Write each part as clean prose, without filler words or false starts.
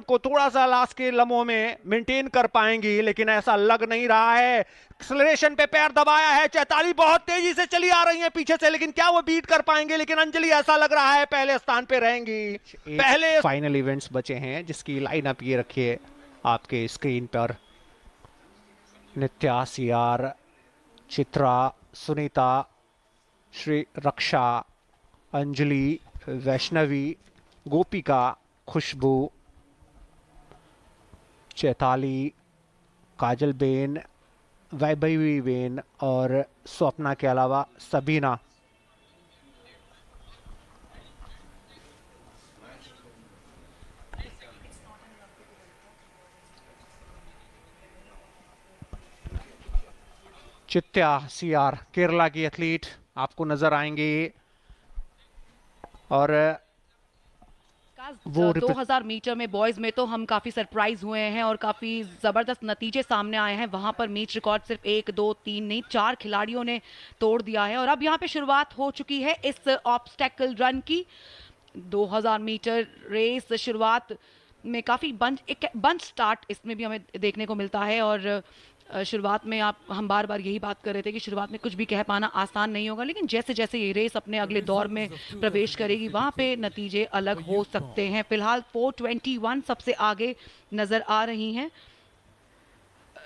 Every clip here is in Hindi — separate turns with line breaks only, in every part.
को थोड़ा सा लास्ट के लम्हों में मेंटेन कर पाएंगी, लेकिन ऐसा लग नहीं रहा है। एक्सेलरेशन पे पैर दबाया है, चैताली बहुत तेजी से चली आ रही है पीछे से, लेकिन क्या वो बीट कर पाएंगे? लेकिन अंजलि ऐसा लग रहा है पहले स्थान पे रहेंगी। पहले फाइनल इवेंट्स बचे हैं जिसकी लाइन अप ये रखिए आपके स्क्रीन पर। नित्या, सीआर, चित्रा, सुनीता, श्री रक्षा, अंजलि, वैष्णवी, गोपिका, खुशबू, चैताली, काजल बेन, वैभवी बेन और स्वप्ना के अलावा सबीना। चित्या, सीआर, केरला की एथलीट आपको नजर आएंगे और
वो 2000 मीटर में बॉयज में तो हम काफी सरप्राइज हुए हैं और काफी जबरदस्त नतीजे सामने आए हैं। वहां पर मैच रिकॉर्ड सिर्फ 1 2 3 नहीं 4 खिलाड़ियों ने तोड़ दिया है। और अब यहाँ पे शुरुआत हो चुकी है इस ऑब्स्टेकल रन की। 2000 मीटर रेस शुरुआत में काफी एक बंच स्टार्ट इसमें भी हमें देखने को मिलता है। और शुरुआत में हम बार बार यही बात कर रहे थे कि शुरुआत में कुछ भी कह पाना आसान नहीं होगा, लेकिन जैसे जैसे ये रेस अपने अगले दौर में प्रवेश करेगी वहां पे नतीजे अलग हो सकते हैं। फिलहाल 421 सबसे आगे नजर आ रही हैं।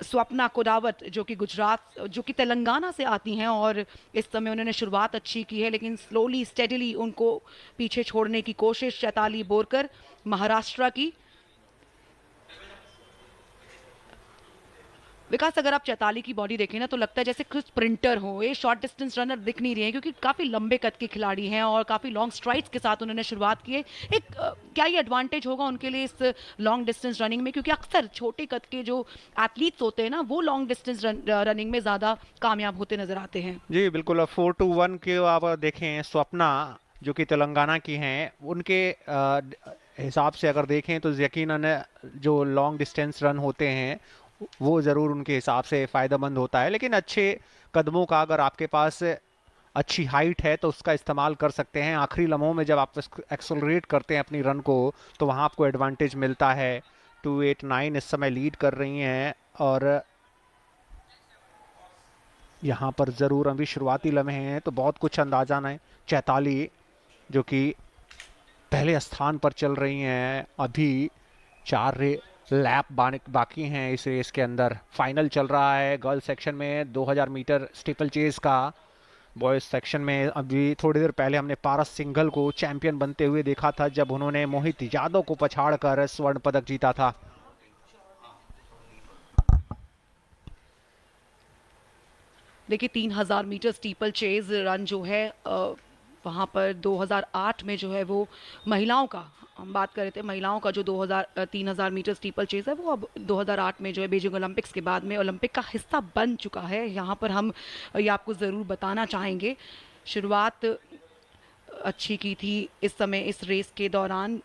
स्वप्ना कोडावत जो कि तेलंगाना से आती हैं और इस समय उन्होंने शुरुआत अच्छी की है, लेकिन स्लोली स्टेडीली उनको पीछे छोड़ने की कोशिश चैताली बोरकर महाराष्ट्र की। विकास, अगर आप चैताली की बॉडी देखें ना तो लगता है जैसे कुछ स्प्रिंटर हो। ये शॉर्ट डिस्टेंस रनर दिख नहीं रहे हैं क्योंकि काफी लंबे कद के खिलाड़ी हैं और काफी लॉन्ग स्ट्राइड्स के साथ उन्होंने शुरुआत की है। क्या ये एडवांटेज होगा उनके लिए इस लॉन्ग डिस्टेंस रनिंग में? क्योंकि अक्सर छोटे कद के जो एथलीट्स होते हैं ना वो लॉन्ग डिस्टेंस रनिंग में ज्यादा कामयाब होते नजर आते हैं।
जी बिल्कुल। 421 के आप देखें, स्वप्ना जो कि तेलंगाना की हैं, उनके हिसाब से अगर देखें तो यकीनन जो लॉन्ग डिस्टेंस रन होते हैं वो ज़रूर उनके हिसाब से फ़ायदेमंद होता है, लेकिन अच्छे कदमों का अगर आपके पास अच्छी हाइट है तो उसका इस्तेमाल कर सकते हैं। आखिरी लम्हों में जब आप एक्सेलरेट करते हैं अपनी रन को तो वहाँ आपको एडवांटेज मिलता है। 289 इस समय लीड कर रही हैं और यहाँ पर ज़रूर अभी शुरुआती लम्हे हैं तो बहुत कुछ अंदाजा नहीं। चैताली जो कि पहले स्थान पर चल रही हैं, अभी 4 लैप बाकी हैं इस रेस के अंदर। फाइनल चल रहा है गर्ल्स सेक्शन में 2000 मीटर स्टीपल चेज का। बॉयज सेक्शन में अभी थोड़ी देर पहले हमने पारस सिंघल को चैंपियन बनते हुए देखा था जब उन्होंने मोहित यादव को पछाड़कर स्वर्ण पदक जीता था।
देखिए 3000 मीटर स्टीपल चेज रन जो है वहाँ पर 2008 में जो है वो महिलाओं का, हम बात कर रहे थे महिलाओं का जो 3000 मीटर स्टीपल चेज है वो अब 2008 में जो है बीजिंग ओलंपिक्स के बाद में ओलंपिक का हिस्सा बन चुका है। यहाँ पर हम ये आपको ज़रूर बताना चाहेंगे। शुरुआत अच्छी की थी इस समय इस रेस के दौरान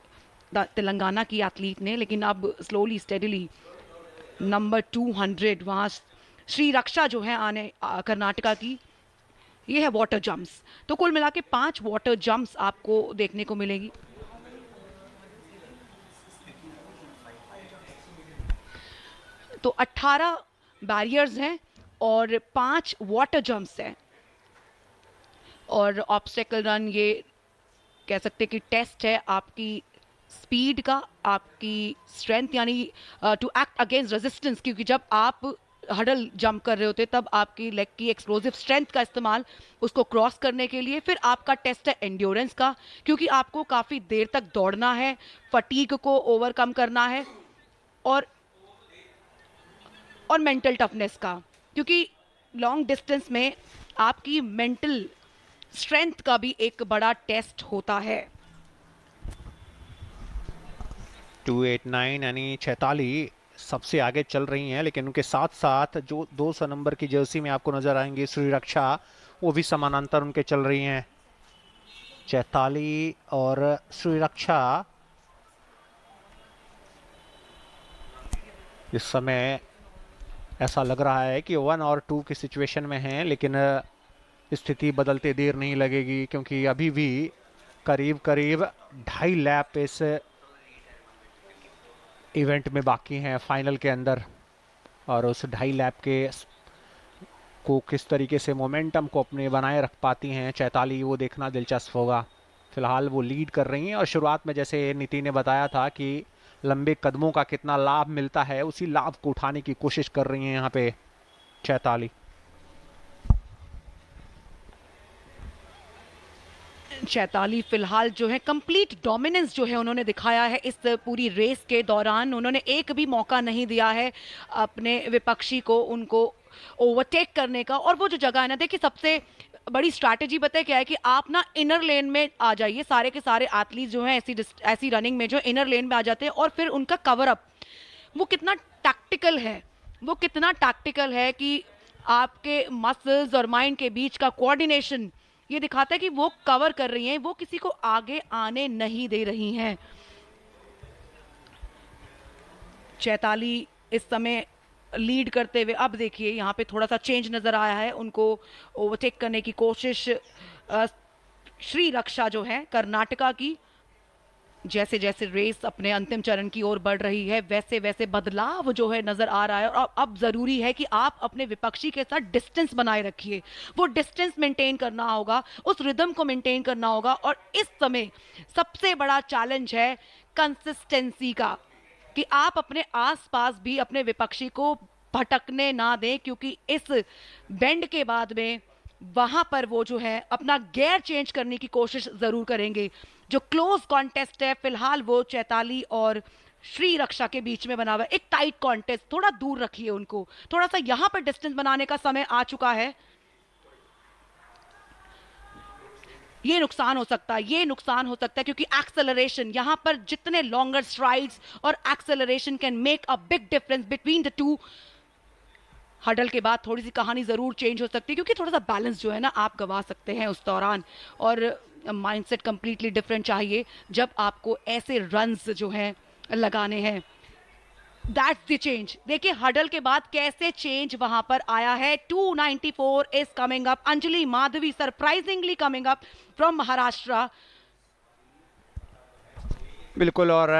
तेलंगाना की एथलीट ने, लेकिन अब स्लोली स्टेडीली नंबर 200 वहाँ श्री रक्षा जो है कर्नाटका की, ये है वाटर जंप्स। तो कुल मिला के 5 वाटर जंप्स आपको देखने को मिलेगी। तो 18 बैरियर्स हैं और 5 वाटर जंप्स हैं। और ऑब्स्टेकल रन ये कह सकते कि टेस्ट है आपकी स्पीड का, आपकी स्ट्रेंथ, यानी टू एक्ट अगेंस्ट रेजिस्टेंस। क्योंकि जब आप हडल जंप कर रहे होते तब आपकी लेग की एक्सप्लोसिव स्ट्रेंथ का इस्तेमाल उसको क्रॉस करने के लिए। फिर आपका टेस्ट है एंड्योरेंस का, क्योंकि आपको काफ़ी देर तक दौड़ना है, फटीग को ओवरकम करना है, और मेंटल टफनेस का, क्योंकि लॉन्ग डिस्टेंस में आपकी मेंटल स्ट्रेंथ का भी एक बड़ा टेस्ट होता है।
289 यानी चैताली सबसे आगे चल रही हैं, लेकिन उनके साथ साथ जो 200 नंबर की जर्सी में आपको नजर आएंगे श्री रक्षा, वो भी समानांतर उनके चल रही हैं। चैताली और श्री रक्षा इस समय ऐसा लग रहा है कि 1 और 2 की सिचुएशन में हैं, लेकिन स्थिति बदलते देर नहीं लगेगी क्योंकि अभी भी करीब करीब 2.5 लैप इस इवेंट में बाकी हैं फाइनल के अंदर, और उस 2.5 लैप के को किस तरीके से मोमेंटम को अपने बनाए रख पाती हैं चैताली, वो देखना दिलचस्प होगा। फिलहाल वो लीड कर रही हैं और शुरुआत में जैसे नीति ने बताया था कि लंबे कदमों का कितना लाभ मिलता है, उसी लाभ को उठाने की कोशिश कर रही हैं यहाँ पे चैताली।
चैताली फिलहाल जो है कंप्लीट डोमिनेंस जो है उन्होंने दिखाया है इस पूरी रेस के दौरान। उन्होंने एक भी मौका नहीं दिया है अपने विपक्षी को उनको ओवरटेक करने का। और वो जो जगह है ना, देखिए सबसे बड़ी स्ट्रैटेजी पता है क्या है कि आप ना इनर लेन में आ जाइए। सारे के सारे एथलीट जो हैं ऐसी रनिंग में जो इनर लेन में आ जाते हैं और फिर उनका कवर अप वो कितना टैक्टिकल है, वो कितना टैक्टिकल है कि आपके मसल्स और माइंड के बीच का कोऑर्डिनेशन ये दिखाता है कि वो कवर कर रही हैं, वो किसी को आगे आने नहीं दे रही हैं। चैताली इस समय लीड करते हुए, अब देखिए यहाँ पे थोड़ा सा चेंज नजर आया है, उनको ओवरटेक करने की कोशिश श्री रक्षा जो है कर्नाटका की। जैसे जैसे रेस अपने अंतिम चरण की ओर बढ़ रही है वैसे वैसे बदलाव जो है नजर आ रहा है। और अब जरूरी है कि आप अपने विपक्षी के साथ डिस्टेंस बनाए रखिए, वो डिस्टेंस मेंटेन करना होगा, उस रिदम को मेंटेन करना होगा। और इस समय सबसे बड़ा चैलेंज है कंसिस्टेंसी का, कि आप अपने आसपास भी अपने विपक्षी को भटकने ना दें, क्योंकि इस बेंड के बाद में वहां पर वो जो है अपना गियर चेंज करने की कोशिश जरूर करेंगे। जो क्लोज कॉन्टेस्ट है फिलहाल वो चैताली और श्री रक्षा के बीच में बना हुआ है, एक टाइट कॉन्टेस्ट। थोड़ा दूर रखिए उनको, थोड़ा सा यहां पर डिस्टेंस बनाने का समय आ चुका है। ये नुकसान हो सकता है, ये नुकसान हो सकता है, क्योंकि एक्सेलरेशन यहां पर जितने लॉन्गर स्ट्राइड्स और acceleration can make a big difference between the two. Hurdle के बाद थोड़ी सी कहानी जरूर चेंज हो सकती है, क्योंकि थोड़ा सा बैलेंस जो है ना आप गवा सकते हैं उस दौरान। और माइंडसेट कंप्लीटली डिफरेंट चाहिए जब आपको ऐसे रन्स जो हैं लगाने हैं। That's the change. देखिए हडल के बाद कैसे चेंज वहां पर आया है। 294 is coming up. Anjali Madhavi surprisingly coming up from Maharashtra.
बिल्कुल, और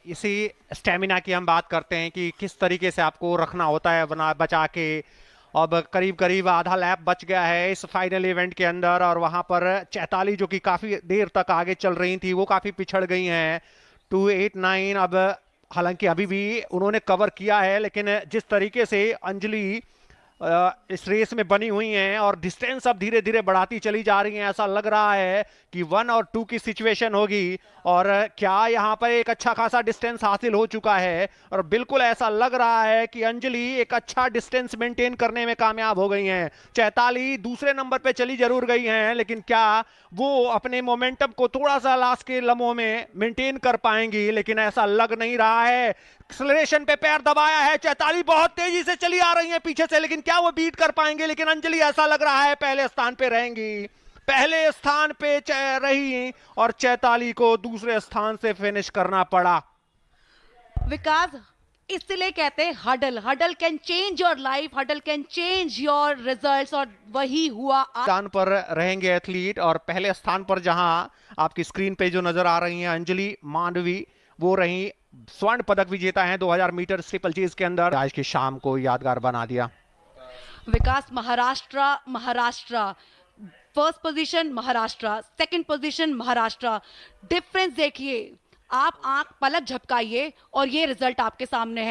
इसी स्टेमिना की हम बात करते हैं कि किस तरीके से आपको रखना होता है बचा के। अब करीब करीब आधा लैप बच गया है इस फाइनल इवेंट के अंदर, और वहां पर चैताली जो कि काफी देर तक आगे चल रही थी वो काफी पिछड़ गई हैं। 289 अब हालांकि अभी भी उन्होंने कवर किया है, लेकिन जिस तरीके से अंजलि इस रेस में बनी हुई हैं और डिस्टेंस अब धीरे धीरे बढ़ाती चली जा रही हैं, ऐसा लग रहा है कि 1 और 2 की सिचुएशन होगी। और क्या यहां पर एक अच्छा खासा डिस्टेंस हासिल हो चुका है, और बिल्कुल ऐसा लग रहा है कि अंजलि एक अच्छा डिस्टेंस मेंटेन करने में कामयाब हो गई हैं। चैताली दूसरे नंबर पे चली जरूर गई हैं, लेकिन क्या वो अपने मोमेंटम को थोड़ा सा लास्ट के लम्हों में मेंटेन कर पाएंगी, लेकिन ऐसा लग नहीं रहा है। एक्सेलरेशन पे पैर दबाया है चैताली, बहुत तेजी से चली आ रही हैं पीछे से, लेकिन क्या वो बीट कर पाएंगे। लेकिन अंजलि ऐसा लग रहा है पहले स्थान पे रहेंगी, पहले स्थान पे रही, और चैताली को दूसरे स्थान से फिनिश करना पड़ा।
विकास, इसलिए कहते हैं hurdle, hurdle can change your life, hurdle can change your results, और वही हुआ।
स्थान पर रहेंगे एथलीट, और पहले स्थान पर जहां आपकी स्क्रीन पे जो नजर आ रही हैं अंजलि मांडवी, वो रही स्वर्ण पदक विजेता हैं 2000 मीटर स्टीपल चेज के अंदर। आज की शाम को यादगार बना दिया।
Vikas, Maharashtra first position, Maharashtra second position, Maharashtra. Difference देखिए, आप आंख पलक झपकाइए और ये रिजल्ट आपके सामने है।